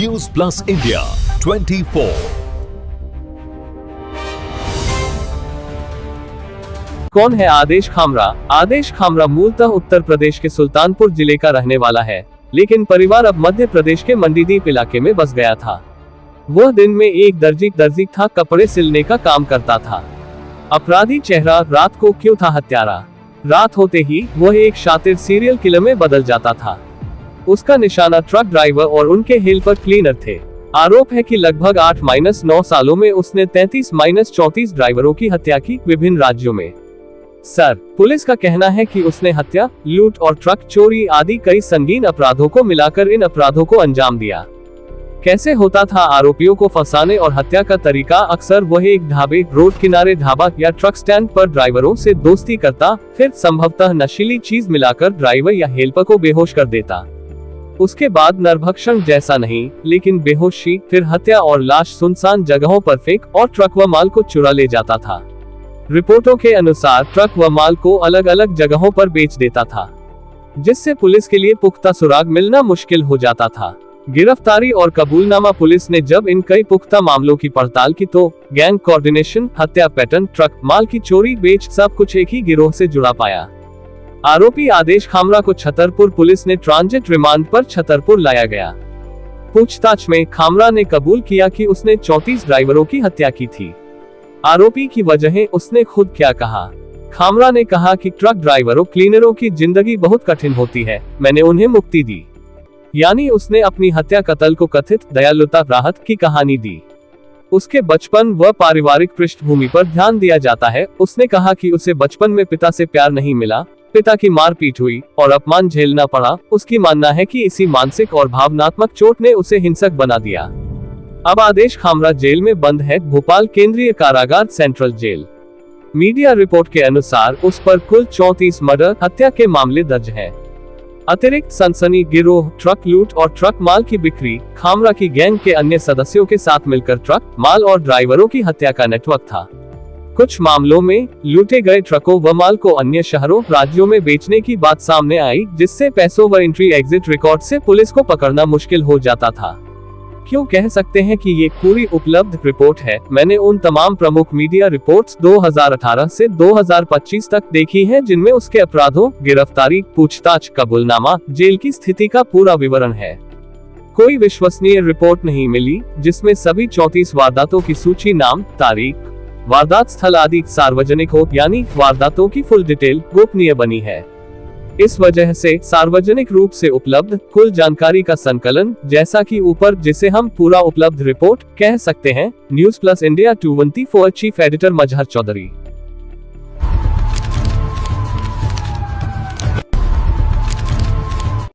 News plus India 24। कौन है आदेश खामरा? आदेश खामरा मूलतः उत्तर प्रदेश के सुल्तानपुर जिले का रहने वाला है, लेकिन परिवार अब मध्य प्रदेश के मंडीदीप इलाके में बस गया था। वह दिन में एक दर्जी था, कपड़े सिलने का काम करता था। अपराधी चेहरा रात को क्यों था हत्यारा? रात होते ही वह एक शातिर सीरियल किलर में बदल जाता था। उसका निशाना ट्रक ड्राइवर और उनके हेल्पर क्लीनर थे। आरोप है कि लगभग 8-9 सालों में उसने 33-34 ड्राइवरों की हत्या की, विभिन्न राज्यों में। सर, पुलिस का कहना है कि उसने हत्या, लूट और ट्रक चोरी आदि कई संगीन अपराधों को मिलाकर इन अपराधों को अंजाम दिया। कैसे होता था आरोपियों को फंसाने और हत्या का तरीका? अक्सर वह एक ढाबे, रोड किनारे ढाबा या ट्रक स्टैंड पर ड्राइवरों से दोस्ती करता, फिर संभवतः नशीली चीज मिलाकर ड्राइवर या हेल्पर को बेहोश कर देता। उसके बाद नरभक्षण जैसा नहीं, लेकिन बेहोशी, फिर हत्या और लाश सुनसान जगहों पर फेंक और ट्रक व माल को चुरा ले जाता था। रिपोर्टों के अनुसार ट्रक व माल को अलग अलग जगहों पर बेच देता था, जिससे पुलिस के लिए पुख्ता सुराग मिलना मुश्किल हो जाता था। गिरफ्तारी और कबूलनामा: पुलिस ने जब इन कई पुख्ता मामलों की पड़ताल की तो गैंग कोऑर्डिनेशन, हत्या पैटर्न, ट्रक माल की चोरी बेच सब कुछ एक ही गिरोह से जुड़ा पाया। आरोपी आदेश खामरा को छतरपुर पुलिस ने ट्रांजिट रिमांड पर छतरपुर लाया गया। पूछताछ में खामरा ने कबूल किया कि उसने 34 ड्राइवरों की हत्या की थी। आरोपी की वजहें उसने खुद क्या कहा? खामरा ने कहा कि ट्रक ड्राइवरों, क्लीनरों की जिंदगी बहुत कठिन होती है, मैंने उन्हें मुक्ति दी। यानी उसने अपनी हत्या कत्ल को कथित दयालुता, राहत की कहानी दी। उसके बचपन व पारिवारिक पृष्ठभूमि पर ध्यान दिया जाता है। उसने कहा कि उसे बचपन में पिता से प्यार नहीं मिला, पिता की मारपीट हुई और अपमान झेलना पड़ा। उसकी मानना है कि इसी मानसिक और भावनात्मक चोट ने उसे हिंसक बना दिया। अब आदेश खामरा जेल में बंद है, भोपाल केंद्रीय कारागार, सेंट्रल जेल। मीडिया रिपोर्ट के अनुसार उस पर कुल 34 मर्डर, हत्या के मामले दर्ज हैं। अतिरिक्त सनसनी गिरोह, ट्रक लूट और ट्रक माल की बिक्री, खामरा की गैंग के अन्य सदस्यों के साथ मिलकर ट्रक, माल और ड्राइवरों की हत्या का नेटवर्क था। कुछ मामलों में लूटे गए ट्रकों व माल को अन्य शहरों, राज्यों में बेचने की बात सामने आई, जिससे पैसों व एंट्री एग्जिट रिकॉर्ड से पुलिस को पकड़ना मुश्किल हो जाता था। क्यों कह सकते हैं कि ये पूरी उपलब्ध रिपोर्ट है? मैंने उन तमाम प्रमुख मीडिया रिपोर्ट्स 2018 से 2025 तक देखी हैं, जिनमें उसके अपराधों, गिरफ्तारी, पूछताछ, कबूलनामा, जेल की स्थिति का पूरा विवरण है। कोई विश्वसनीय रिपोर्ट नहीं मिली जिसमें सभी 34 वारदातों की सूची, नाम, तारीख, वारदात स्थल आदि सार्वजनिक हो, यानी वारदातों की फुल डिटेल गोपनीय बनी है। इस वजह से सार्वजनिक रूप से उपलब्ध कुल जानकारी का संकलन, जैसा कि ऊपर, जिसे हम पूरा उपलब्ध रिपोर्ट कह सकते हैं। News plus India 24 chief editor Mazhar Chaudhary.